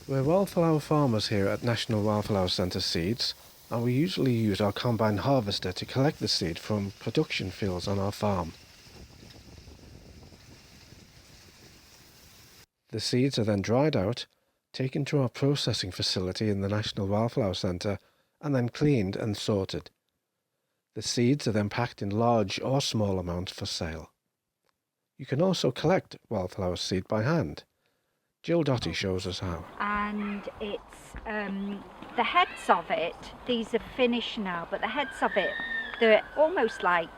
We're wildflower farmers here at National Wildflower Centre Seeds, and we usually use our combine harvester to collect the seed from production fields on our farm. The seeds are then dried out, taken to our processing facility in the National Wildflower Centre, and then cleaned and sorted. The seeds are then packed in large or small amounts for sale. You can also collect wildflower seed by hand. Gill Dottie shows us how. And it's the heads of it, these are finished now, but the heads of it, they're almost like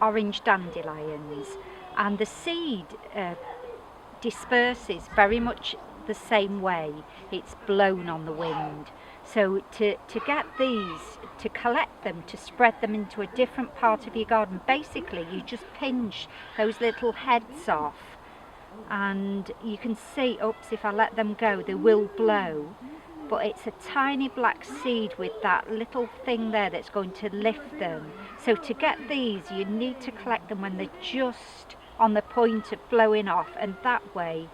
orange dandelions, and the seed disperses very much the same way. It's blown on the wind. So to get these, to collect them, to spread them into a different part of your garden, basically you just pinch those little heads off, and you can see, oops, if I let them go they will blow, but it's a tiny black seed with that little thing there that's going to lift them. So to get these you need to collect them when they're just on the point of blowing off, and that way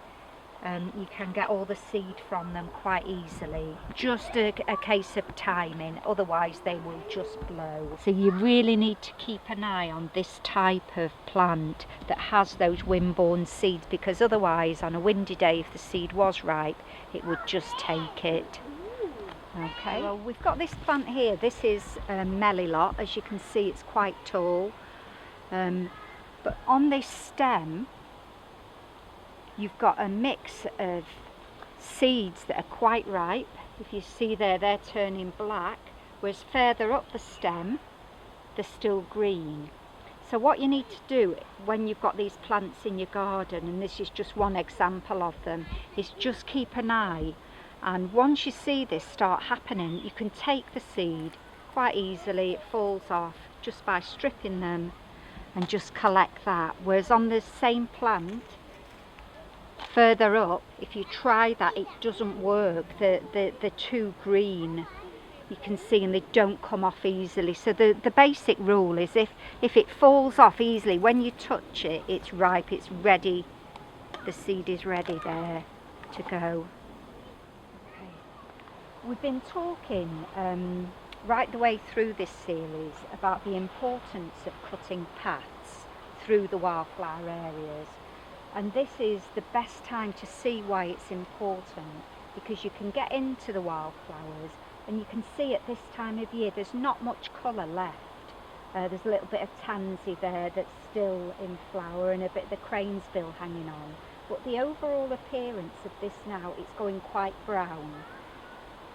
you can get all the seed from them quite easily. Just a case of timing, otherwise they will just blow. So you really need to keep an eye on this type of plant that has those windborne seeds, because otherwise on a windy day, if the seed was ripe, it would just take it. Okay, well, we've got this plant here. This is melilot. As you can see, it's quite tall, but on this stem you've got a mix of seeds that are quite ripe. If you see there, they're turning black, whereas further up the stem they're still green. So what you need to do when you've got these plants in your garden, and this is just one example of them, is just keep an eye, and once you see this start happening, you can take the seed quite easily. It falls off just by stripping them and just collect that. Whereas on the same plant further up, if you try that, it doesn't work. They're too green, you can see, and they don't come off easily. So the basic rule is if it falls off easily, when you touch it, it's ripe, it's ready, the seed is ready there to go. Okay. We've been talking right the way through this series about the importance of cutting paths through the wildflower areas. And this is the best time to see why it's important, because you can get into the wildflowers and you can see at this time of year there's not much colour left. There's a little bit of tansy there that's still in flower, and a bit of the cranesbill hanging on. But the overall appearance of this now, it's going quite brown.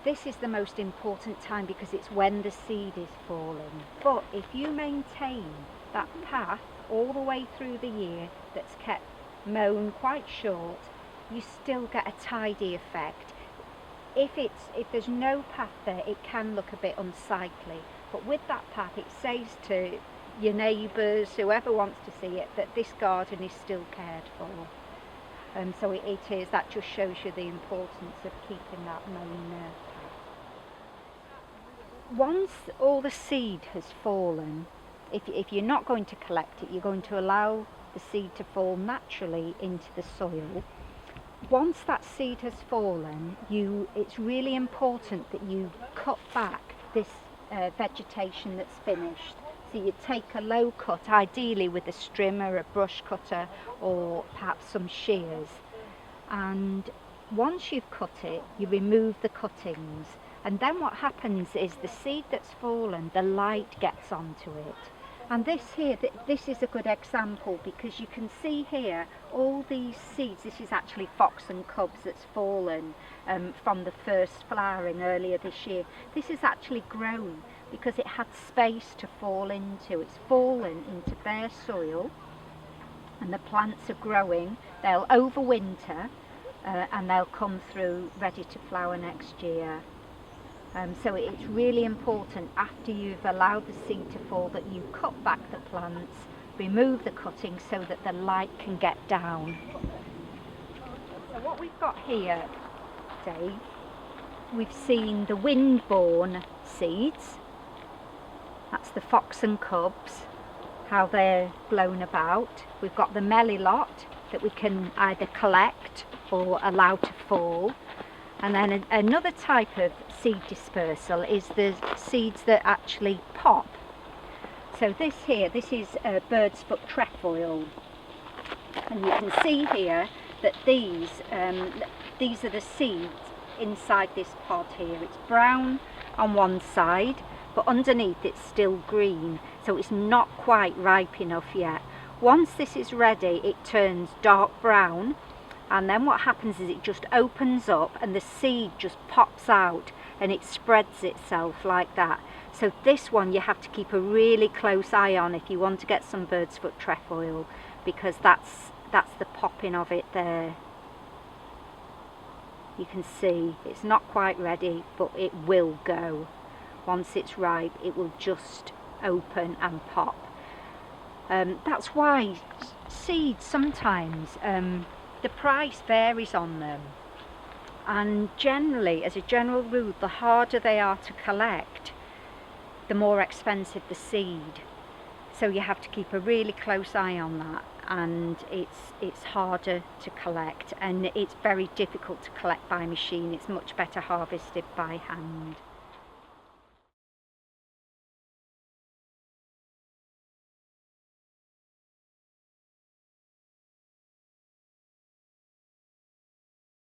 This is the most important time because it's when the seed is falling. But if you maintain that path all the way through the year that's kept mown quite short, you still get a tidy effect. If there's no path there, it can look a bit unsightly, but with that path it says to your neighbours, whoever wants to see it, that this garden is still cared for. So it is, that just shows you the importance of keeping that mown path. Once all the seed has fallen, if you're not going to collect it, you're going to allow the seed to fall naturally into the soil. Once that seed has fallen, it's really important that you cut back this vegetation that's finished. So you take a low cut, ideally with a strimmer, a brush cutter, or perhaps some shears. And once you've cut it, you remove the cuttings. And then what happens is the seed that's fallen, the light gets onto it. And this here, this is a good example, because you can see here all these seeds. This is actually fox and cubs that's fallen from the first flowering earlier this year. This is actually grown because it had space to fall into. It's fallen into bare soil, and the plants are growing. They'll overwinter and they'll come through ready to flower next year. So it's really important, after you've allowed the seed to fall, that you cut back the plants, remove the cuttings so that the light can get down. So what we've got here today, we've seen the windborne seeds. That's the fox and cubs, how they're blown about. We've got the melilot that we can either collect or allow to fall. And then another type of seed dispersal is the seeds that actually pop. So this is bird's foot trefoil, and you can see here that these are the seeds inside this pod here. It's brown on one side, but underneath it's still green, so it's not quite ripe enough yet. Once this is ready, it turns dark brown, and then what happens is it just opens up and the seed just pops out and it spreads itself like that. So this one you have to keep a really close eye on if you want to get some bird's foot trefoil, because that's the popping of it there. You can see it's not quite ready, but it will go. Once it's ripe, it will just open and pop. That's why seeds sometimes, the price varies on them. And generally, as a general rule, the harder they are to collect, the more expensive the seed. So you have to keep a really close eye on that, and it's harder to collect, and it's very difficult to collect by machine. It's much better harvested by hand.